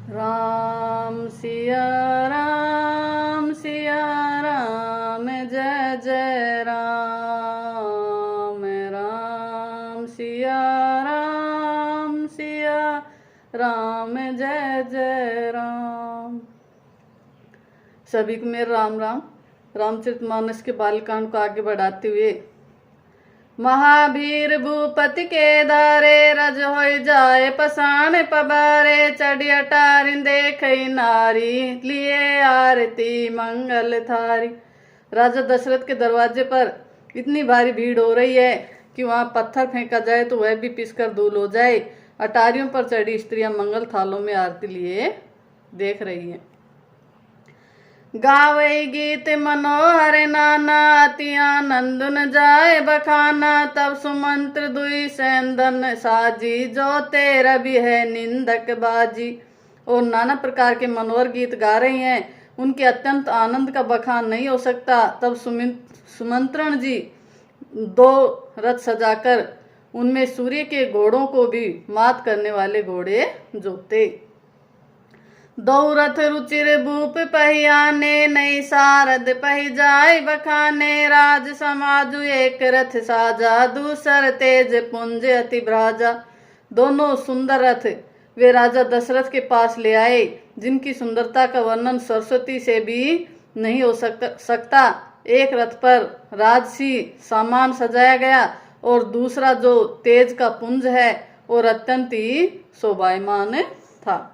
राम सिया राम जय जय राम। राम सिया राम जय जय राम। सभी को मेरा राम राम। रामचरितमानस के बालकांड को आगे बढ़ाते हुए, महावीर भूपति के दारे रज हो जाए पसाण पबारे, चढ़ी अटारी देख नारी लिए आरती मंगल थारी। राजा दशरथ के दरवाजे पर इतनी भारी भीड़ हो रही है कि वहां पत्थर फेंका जाए तो वह भी पिसकर धूल हो जाए। अटारियों पर चढ़ी स्त्रियां मंगल थालों में आरती लिए देख रही हैं। गावई गीत मनोहर नाना, अति आनंद न जाए बखाना। तब सुमंत्र दुई सैंदन साजी, जो तेरा भी है निंदक बाजी। और नाना प्रकार के मनोहर गीत गा रही हैं। उनके अत्यंत आनंद का बखान नहीं हो सकता। तब सुमंत्रण जी दो रथ सजाकर उनमें सूर्य के घोड़ों को भी मात करने वाले घोड़े जोते। दो रथ रुचिर भूप पहियाने, नई सारद पही जाय बखाने। राज समाजु एक रथ साजा, दूसर तेज पुंज अति भ्राजा। दोनों सुंदर रथ वे राजा दशरथ के पास ले आए, जिनकी सुंदरता का वर्णन सरस्वती से भी नहीं हो सकता। एक रथ पर राजसी सामान सजाया गया और दूसरा जो तेज का पुंज है और अत्यंत ही शोभायमान था।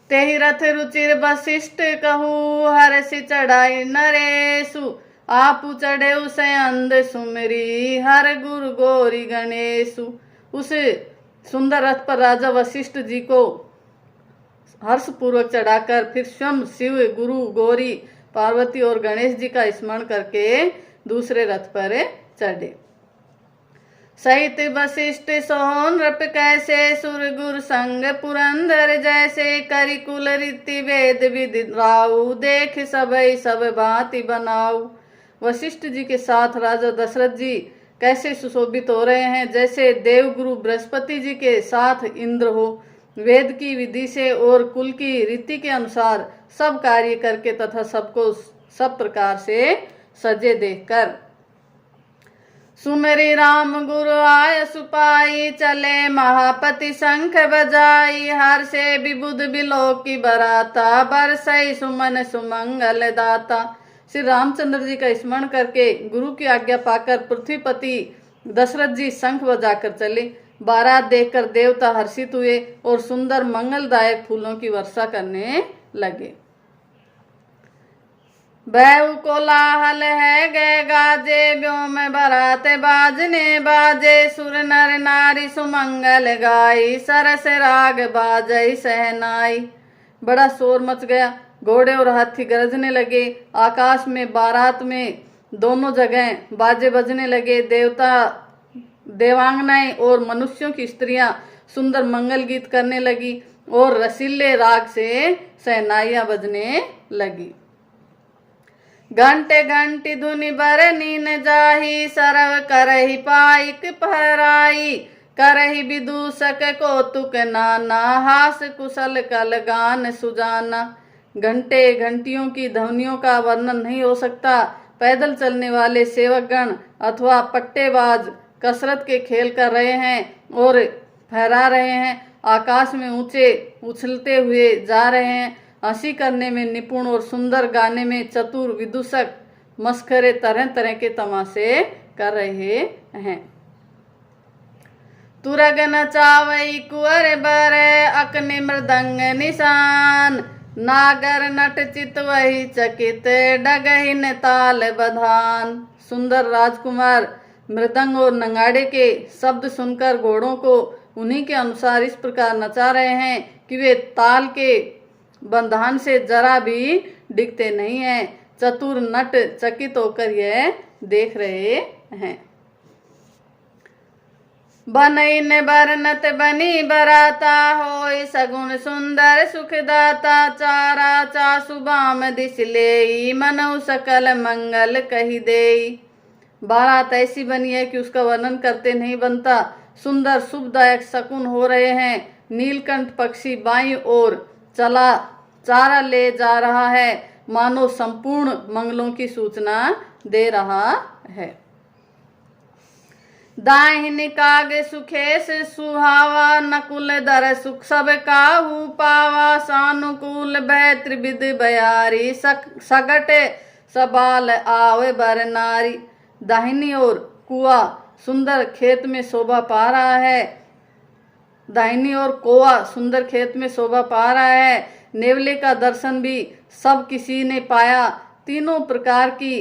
तेहि रथ रुचिर वशिष्ठ कहू, हर्षि चढ़ाई नरेशु। आपु चढ़े उस अंध सुमरी, हर गुरु गौरी गणेशु। उस सुंदर रथ पर राजा वशिष्ठ जी को हर्ष पूर्वक चढ़ाकर फिर स्वयं शिव, गुरु, गौरी, पार्वती और गणेश जी का स्मरण करके दूसरे रथ पर चढ़े। सहित वशिष्ठ सोहन रप कैसे, सुर गुर संग पुरंदर जैसे। करि कुल रीति वेद विधि राऊ, देख सबई सब भांति बनाऊ। वशिष्ठ जी के साथ राजा दशरथ जी कैसे सुशोभित हो रहे हैं, जैसे देवगुरु बृहस्पति जी के साथ इंद्र हो। वेद की विधि से और कुल की रीति के अनुसार सब कार्य करके तथा सबको सब प्रकार से सजे देखकर। सुमरी राम गुरु आय सुपाई, चले महापति शंख बजाई। हर से विबुध बिलोक की बराता, बरसई सुमन सुमंगल दाता। श्री रामचंद्र जी का स्मरण करके गुरु की आज्ञा पाकर पृथ्वीपति दशरथ जी शंख बजाकर चले। बारात देखकर देवता हर्षित हुए और सुंदर मंगलदायक फूलों की वर्षा करने लगे। बैउ कोलाहल है गए गाजे, व्योम बरात बाजने बाजे। सुर नर नारी सुमंगल गाई, सरस राग बाजई सहनाई। बड़ा शोर मच गया, घोड़े और हाथी गरजने लगे। आकाश में, बारात में, दोनों जगह बाजे बजने लगे। देवता, देवांगनाएं और मनुष्यों की स्त्रियां सुंदर मंगल गीत करने लगी और रसीले राग से सहनाइयां बजने लगी। घंटे घंटी धुनि बरनी न जाही, सरव करही पाइक पहराई। करही विदूषक कौतुक नाना, हास कुशल कल गान सुजाना। घंटे घंटियों की ध्वनियों का वर्णन नहीं हो सकता। पैदल चलने वाले सेवकगण अथवा पट्टेबाज कसरत के खेल कर रहे हैं और फहरा रहे हैं। आकाश में ऊंचे उछलते हुए जा रहे हैं। हंसी करने में निपुण और सुंदर गाने में चतुर विदूषक मस्खरे तरह तरह के तमाशे कर रहे हैं। तुरग नचावई कुंवर बर, अकनि मृदंग निशान। नागर नट चित वही चकित, डगहिन ताल बधान। सुंदर राजकुमार मृदंग और नगाड़े के शब्द सुनकर घोड़ों को उन्हीं के अनुसार इस प्रकार नचा रहे हैं कि वे ताल के बंधान से जरा भी डिगते नहीं हैं। चतुर नट चकित होकर यह देख रहे हैं। बनई ने बरनत बनी बराता, होय सगुन सुंदर सुखदाता। चारा चासु बाम दिस लेई, मनऊ सकल मंगल कही देई। बारात ऐसी बनी है कि उसका वर्णन करते नहीं बनता। सुंदर शुभदायक शकुन हो रहे हैं। नीलकंठ पक्षी बाईं ओर चला चारा ले जा रहा है, मानो संपूर्ण मंगलों की सूचना दे रहा है। दाहिनी काग सुखेश सुहावा, नकुल दर सुख सब काहू पावा, सानुकूल भय त्रिविध बयारी, सगट सबाल आवे बर नारी। दाहिनी ओर कुआ सुंदर खेत में शोभा पा रहा है, दाहिनी ओर कोआ सुंदर खेत में शोभा पा रहा है। नेवले का दर्शन भी सब किसी ने पाया। तीनों प्रकार की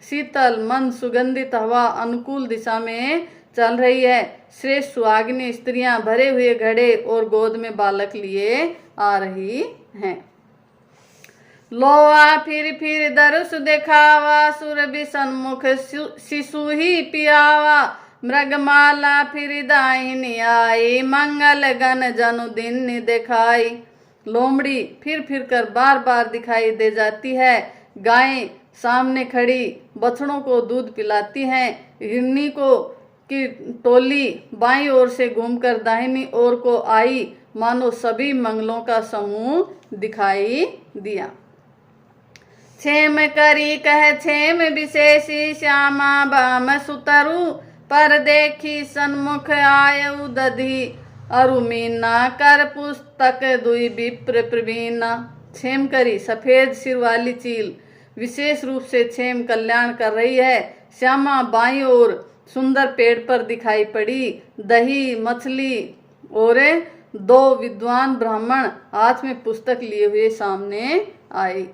शीतल मंद सुगंधित हवा अनुकूल दिशा में चल रही है। श्रेष्ठ सुहागिनी स्त्रियां भरे हुए घड़े और गोद में बालक लिए आ रही हैं। लोआ फिर दरुस देखावा, सुर भी सन्मुख शिशु ही पियावा, मृगमाला फिर दाहिनी आई, मंगल गण जनु दिन दिखाई। लोमड़ी फिर कर बार बार दिखाई दे जाती है। गायें सामने खड़ी बछड़ों को दूध पिलाती हैं। हिरनी को की टोली बाईं ओर से घूमकर दाहिनी ओर को आई, मानो सभी मंगलों का समूह दिखाई दिया। छेम करी कह छेम विशेषी, श्यामा बाम सुतरु पर देखी, सन्मुख आयु दधी अरु मीना, कर पुस्तक दुई विप्र प्रवीणा। छेम करी सफेद सिर वाली चील विशेष रूप से छेम कल्याण कर रही है। श्यामा बाईं ओर सुंदर पेड़ पर दिखाई पड़ी। दही मछली और दो विद्वान ब्राह्मण हाथ में पुस्तक लिए हुए सामने आए।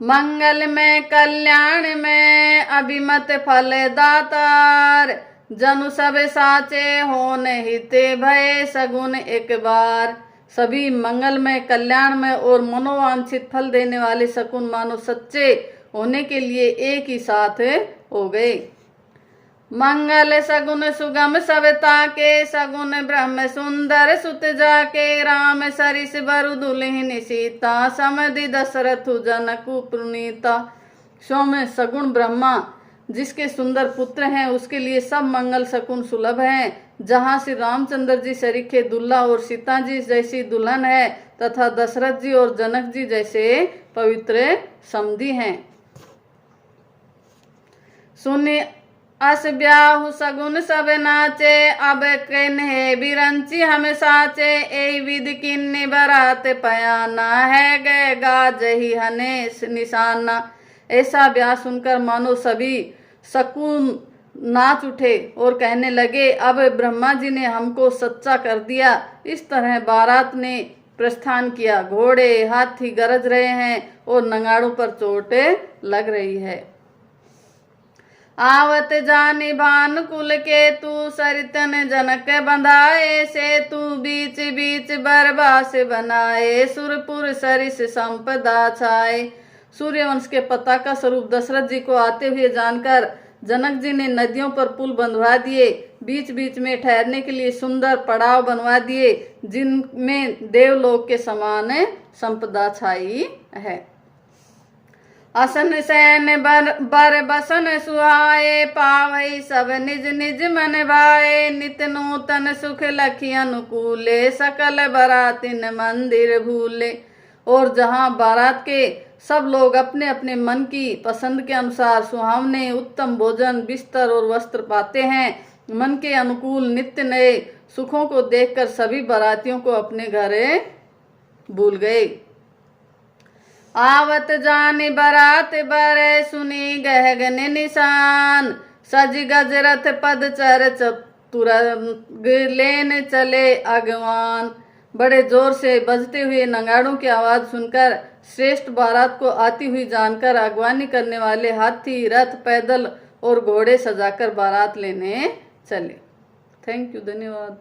मंगल में कल्याण में अभिमत फल दातार, जनु सब साचे होन हिते भय सगुन एक बार। सभी मंगल में कल्याण में और मनोवांछित फल देने वाले शकुन मानो सच्चे होने के लिए एक ही साथ हो गए। मंगल सगुन सुगम सविता के, सगुन ब्रह्म सुंदर सुत जाके, राम सरिस बरु दुल्हिन सीता, समधि दशरथु जनकु प्रणीता। सौम्य सगुण ब्रह्मा जिसके सुंदर पुत्र हैं उसके लिए सब मंगल शकुन सुलभ हैं। जहाँ श्री रामचंद्र जी सरीखे दुल्हा और सीता जी जैसी दुल्हन है तथा दशरथ जी और जनक जी जैसे पवित्र समधी हैं। सुनि अस ब्याहु सगुन सब नाचे, अब कन्हे बिरंची हम साचे, ए विध किन्नी बरात पयाना, है गए गाजही हने निशाना। ऐसा ब्याह सुनकर मानो सभी शकुन नाच उठे और कहने लगे, अब ब्रह्मा जी ने हमको सच्चा कर दिया। इस तरह बारात ने प्रस्थान किया। घोड़े हाथी गरज रहे हैं और नगाड़ों पर चोट लग रही है। आवत जानी भानुकुल के तू, सरितन जनक बंधाए से तू, बीच बीच बरबास बनाए, सुरपुर सरिस संपदा छाए। सूर्यवंश के पताका स्वरूप दशरथ जी को आते हुए जानकर जनक जी ने नदियों पर पुल बंधवा दिए, बीच बीच में ठहरने के लिए सुंदर पड़ाव बनवा दिए, जिनमें देवलोक के समान संपदा छाई है। असन सैन बर बसन सुहाए, पावई सब निज निज मन भाए, नित नूतन सुख लखी अनुकूले, सकल बरातिन मंदिर भूले। और जहाँ बारात के सब लोग अपने अपने मन की पसंद के अनुसार सुहावने उत्तम भोजन बिस्तर और वस्त्र पाते हैं, मन के अनुकूल नित्य नए सुखों को देखकर सभी बारातियों को अपने घर भूल गए। आवत जानी बारात बर, सुनी गहगन निशान, सज गजरथ पद चर चतुर लेन चले अगवान। बड़े जोर से बजते हुए नगाड़ों की आवाज सुनकर श्रेष्ठ बारात को आती हुई जानकर अगवानी करने वाले हाथी रथ पैदल और घोड़े सजाकर बारात लेने चले। थैंक यू, धन्यवाद।